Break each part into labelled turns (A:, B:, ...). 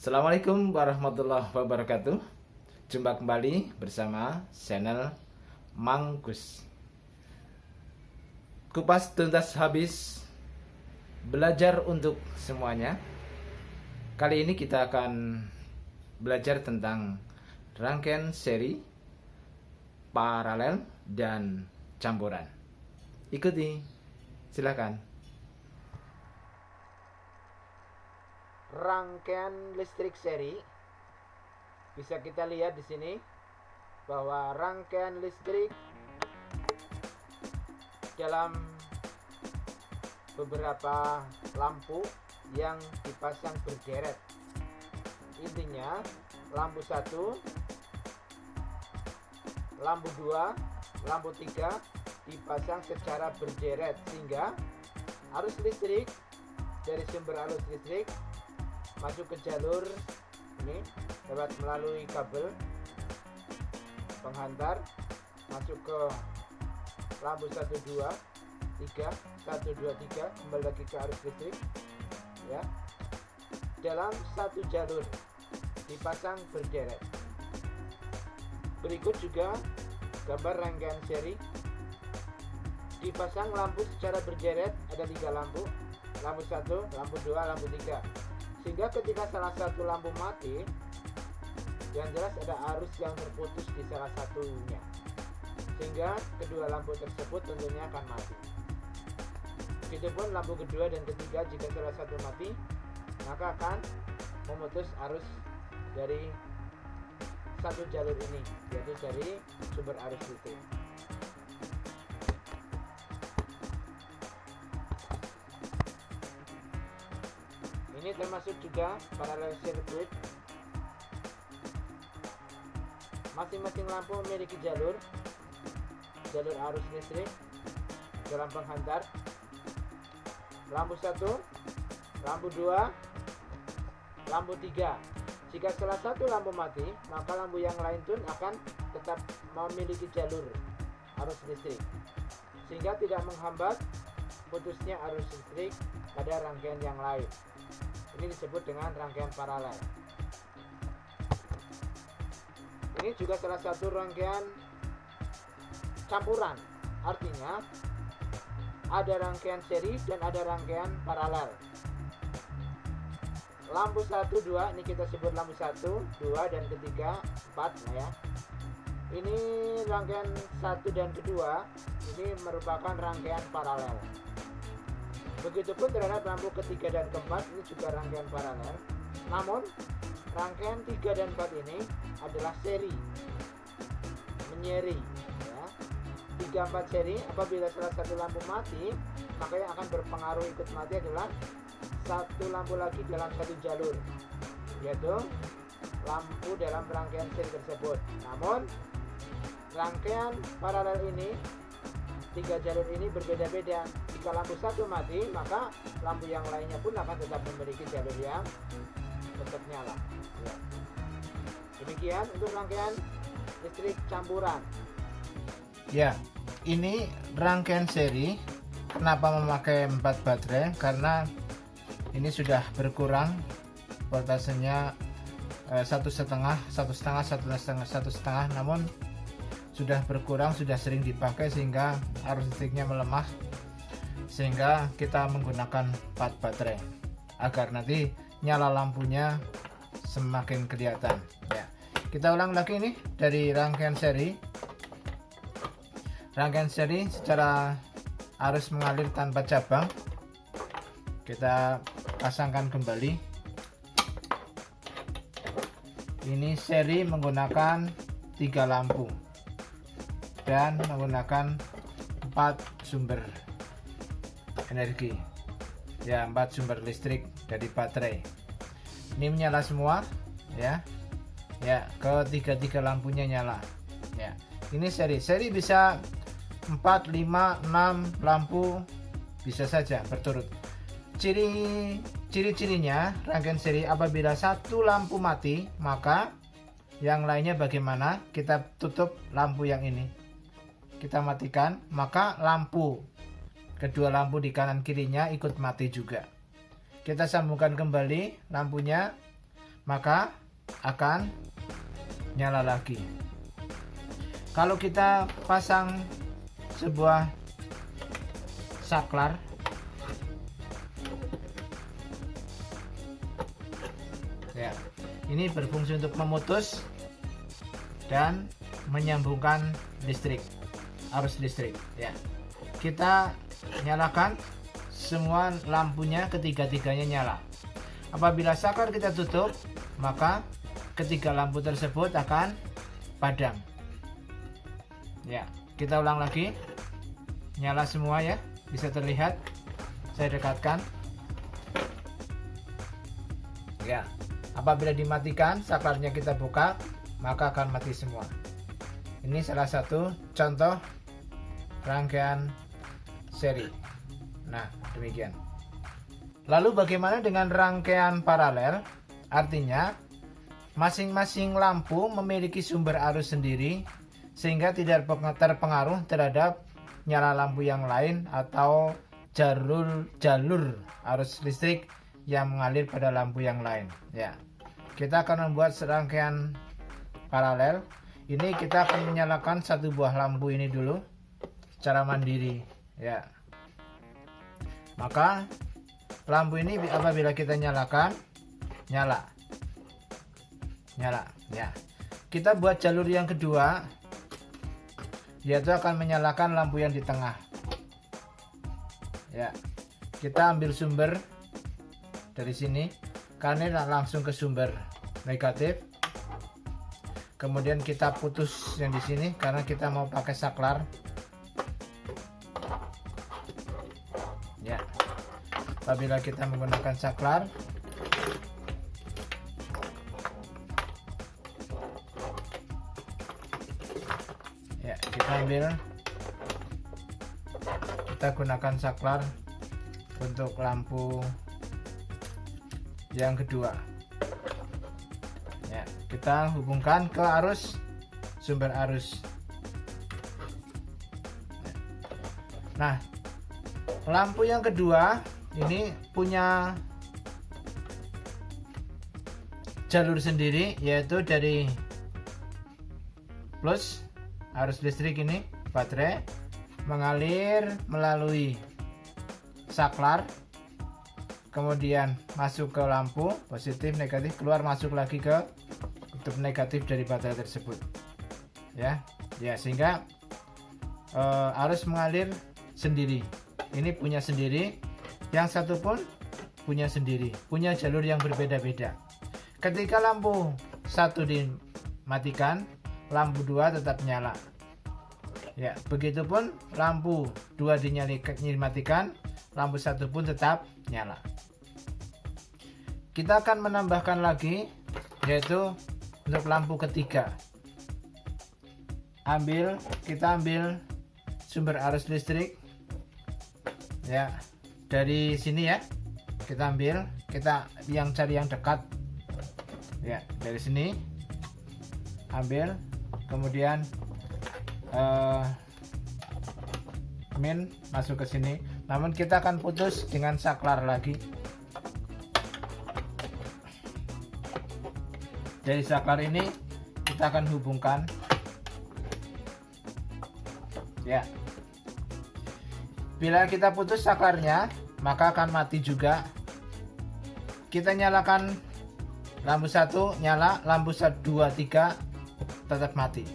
A: Assalamualaikum warahmatullahi wabarakatuh. Jumpa kembali bersama channel Mangkus. Kupas tuntas habis, belajar untuk semuanya. Kali ini kita akan belajar tentang rangkaian seri, paralel, dan campuran. Ikuti, silakan. Rangkaian listrik seri, bisa kita lihat di sini bahwa rangkaian listrik dalam beberapa lampu yang dipasang berderet. Intinya lampu 1, lampu 2, lampu 3 dipasang secara berderet sehingga arus listrik dari sumber arus listrik masuk ke jalur ini dapat melalui kabel penghantar masuk ke lampu 1, 2, 3, 1, 2, 3 kembali lagi ke arus listrik ya, dalam satu jalur dipasang berderet. Berikut juga gambar rangkaian seri, dipasang lampu secara berderet, ada 3 lampu 1, lampu 2, lampu 3, sehingga ketika salah satu lampu mati, yang jelas ada arus yang terputus di salah satunya, sehingga kedua lampu tersebut tentunya akan mati. Begitupun lampu kedua dan ketiga, jika salah satu mati maka akan memutus arus dari satu jalur ini, yaitu dari sumber arus listrik. Ini termasuk juga paralel circuit. Masing-masing lampu memiliki jalur arus listrik dalam penghantar. Lampu 1, lampu 2, lampu 3. Jika salah satu lampu mati, maka lampu yang lain pun akan tetap memiliki jalur arus listrik, sehingga tidak menghambat putusnya arus listrik pada rangkaian yang lain. Ini disebut dengan rangkaian paralel. Ini juga salah satu rangkaian campuran, artinya ada rangkaian seri dan ada rangkaian paralel. Lampu 1, 2 ini kita sebut lampu 1, 2 dan ketiga, 4 ya. Ini rangkaian 1 dan kedua ini merupakan rangkaian paralel. Begitupun terhadap lampu ketiga dan keempat, ini juga rangkaian paralel. Namun rangkaian 3 dan 4 ini adalah seri, menyeri ya. 3, 4 seri, apabila salah satu lampu mati, maka yang akan berpengaruh ikut mati adalah satu lampu lagi dalam satu jalur, yaitu lampu dalam rangkaian seri tersebut. Namun rangkaian paralel ini, 3 jalur ini berbeda-beda. Jika lampu 1 mati, maka lampu yang lainnya pun akan tetap memiliki jalur yang tetap nyala ya. Demikian untuk rangkaian listrik campuran ya. Ini rangkaian seri. Kenapa memakai 4 baterai? Karena ini sudah berkurang voltasenya 1,5, namun sudah berkurang, sudah sering dipakai sehingga arus listriknya melemah, sehingga kita menggunakan 4 baterai agar nanti nyala lampunya semakin kelihatan ya. Kita ulang lagi nih dari rangkaian seri. Rangkaian seri secara arus mengalir tanpa cabang, kita pasangkan kembali. Ini seri menggunakan 3 lampu dan menggunakan 4 sumber energi ya, 4 sumber listrik dari baterai. Ini menyala semua ya, ketiga lampunya nyala ya. Ini seri bisa 4, 5, 6 lampu bisa saja berturut. Ciri-cirinya rangkaian seri, apabila satu lampu mati maka yang lainnya bagaimana? Kita tutup lampu yang ini, kita matikan, maka kedua lampu di kanan kirinya ikut mati juga. Kita sambungkan kembali lampunya, maka akan nyala lagi. Kalau kita pasang sebuah saklar, ya, ini berfungsi untuk memutus dan menyambungkan listrik, arus listrik. Ya, kita nyalakan semua lampunya, ketiga-tiganya nyala. Apabila saklar kita tutup, maka ketiga lampu tersebut akan padam. Ya, kita ulang lagi. Nyala semua ya, bisa terlihat. Saya dekatkan. Ya, apabila dimatikan, saklarnya kita buka, maka akan mati semua. Ini salah satu contoh rangkaian seri. Nah, demikian. Lalu bagaimana dengan rangkaian paralel? Artinya masing-masing lampu memiliki sumber arus sendiri sehingga tidak terpengaruh terhadap nyala lampu yang lain atau jalur arus listrik yang mengalir pada lampu yang lain. Ya, kita akan membuat serangkaian paralel. Ini kita akan menyalakan satu buah lampu ini dulu secara mandiri. Ya, maka lampu ini apabila kita nyalakan, nyala. Ya, kita buat jalur yang kedua, yaitu akan menyalakan lampu yang di tengah. Ya, kita ambil sumber dari sini, karena langsung ke sumber negatif. Kemudian kita putus yang di sini karena kita mau pakai saklar. Ya, apabila kita menggunakan saklar, ya, kita gunakan saklar untuk lampu yang kedua. Ya, kita hubungkan ke sumber arus. Nah, lampu yang kedua ini punya jalur sendiri, yaitu dari plus arus listrik ini, baterai mengalir melalui saklar, kemudian masuk ke lampu positif negatif, keluar masuk lagi ke kutub negatif dari baterai tersebut. Ya, sehingga arus mengalir sendiri. Ini punya sendiri, yang satu pun punya sendiri, punya jalur yang berbeda-beda. Ketika lampu satu dimatikan, lampu 2 tetap nyala. Ya, begitupun lampu 2 dimatikan, lampu 1 pun tetap nyala. Kita akan menambahkan lagi, yaitu untuk lampu ketiga. Kita ambil sumber arus listrik. Ya, dari sini ya. Kita ambil, cari yang dekat. Ya, dari sini ambil, kemudian min masuk ke sini. Namun kita akan putus dengan saklar lagi. Dari saklar ini kita akan hubungkan. Ya, bila kita putus saklarnya, maka akan mati juga. Kita nyalakan lampu 1 nyala, lampu 2, 3 tetap mati.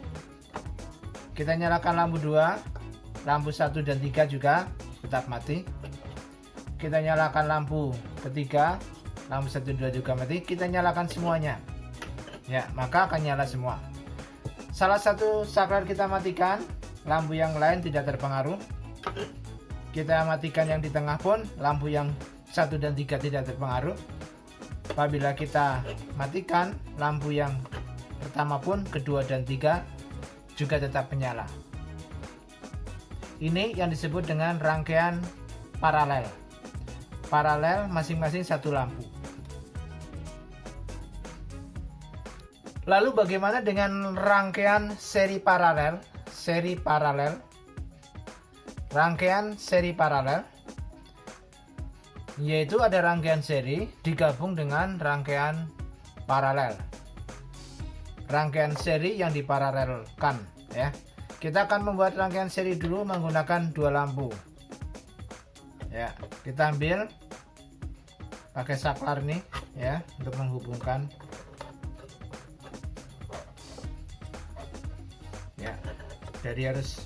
A: Kita nyalakan lampu 2, lampu 1 dan 3 juga tetap mati. Kita nyalakan lampu ketiga, lampu 1, 2 juga mati. Kita nyalakan semuanya. Ya, maka akan nyala semua. Salah satu saklar kita matikan, lampu yang lain tidak terpengaruh. Kita matikan yang di tengah pun, lampu yang 1 dan 3 tidak terpengaruh. Apabila kita matikan lampu yang pertama pun, kedua dan 3 juga tetap menyala. Ini yang disebut dengan rangkaian paralel. Paralel masing-masing satu lampu. Lalu bagaimana dengan rangkaian seri paralel? Rangkaian seri paralel, yaitu ada rangkaian seri digabung dengan rangkaian paralel. Rangkaian seri yang diparalelkan ya. Kita akan membuat rangkaian seri dulu menggunakan 2 lampu. Ya, kita ambil pakai saklar nih ya untuk menghubungkan. Ya, dari arus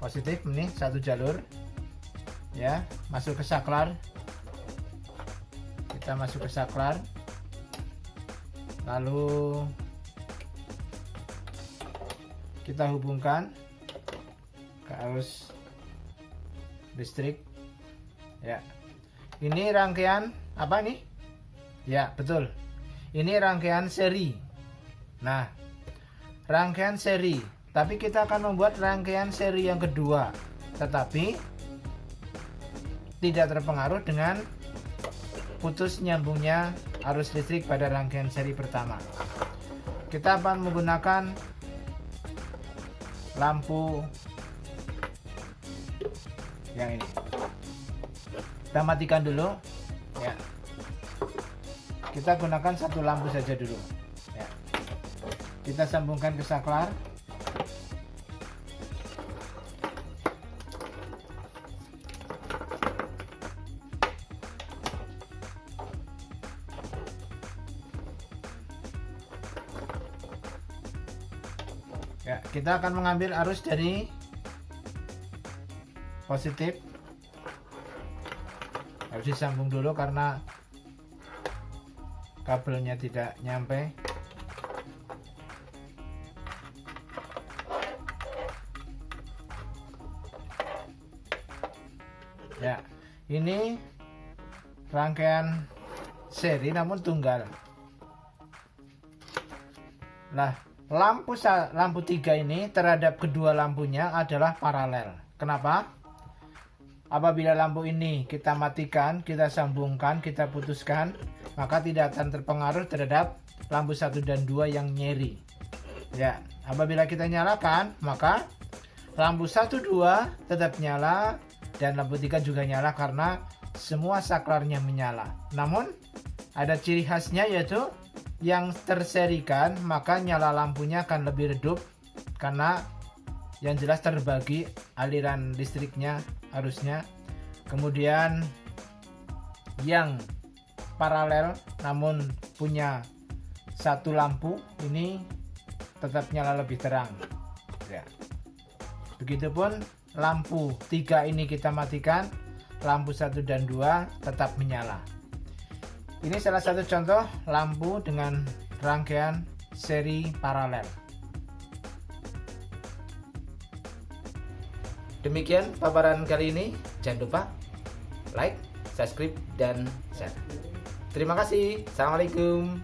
A: positif ini 1 jalur ya, masuk ke saklar. Kita masuk ke saklar, lalu kita hubungkan ke arus listrik ya. Ini rangkaian apa nih? Ya betul, ini rangkaian seri. Nah, rangkaian seri, tapi kita akan membuat rangkaian seri yang kedua, tetapi tidak terpengaruh dengan putus nyambungnya arus listrik pada rangkaian seri pertama. Kita akan menggunakan lampu yang ini. Kita matikan dulu ya. Kita gunakan 1 lampu saja dulu ya. Kita sambungkan ke saklar. Ya, kita akan mengambil arus dari positif. Harus disambung dulu karena kabelnya tidak nyampe. Ya, ini rangkaian seri namun tunggal. Nah, lampu 3 ini terhadap kedua lampunya adalah paralel. Kenapa? Apabila lampu ini kita matikan, kita sambungkan, kita putuskan, maka tidak akan terpengaruh terhadap lampu 1 dan 2 yang nyeri. Ya, apabila kita nyalakan, maka lampu 1, 2 tetap nyala dan lampu 3 juga nyala karena semua saklarnya menyala. Namun ada ciri khasnya yaitu yang terserikan, maka nyala lampunya akan lebih redup karena yang jelas terbagi aliran listriknya, arusnya. Kemudian yang paralel namun punya 1 lampu ini tetap nyala lebih terang ya. Begitupun lampu 3 ini kita matikan, lampu 1 dan 2 tetap menyala. Ini salah satu contoh lampu dengan rangkaian seri paralel. Demikian paparan kali ini. Jangan lupa like, subscribe, dan share. Terima kasih. Assalamualaikum.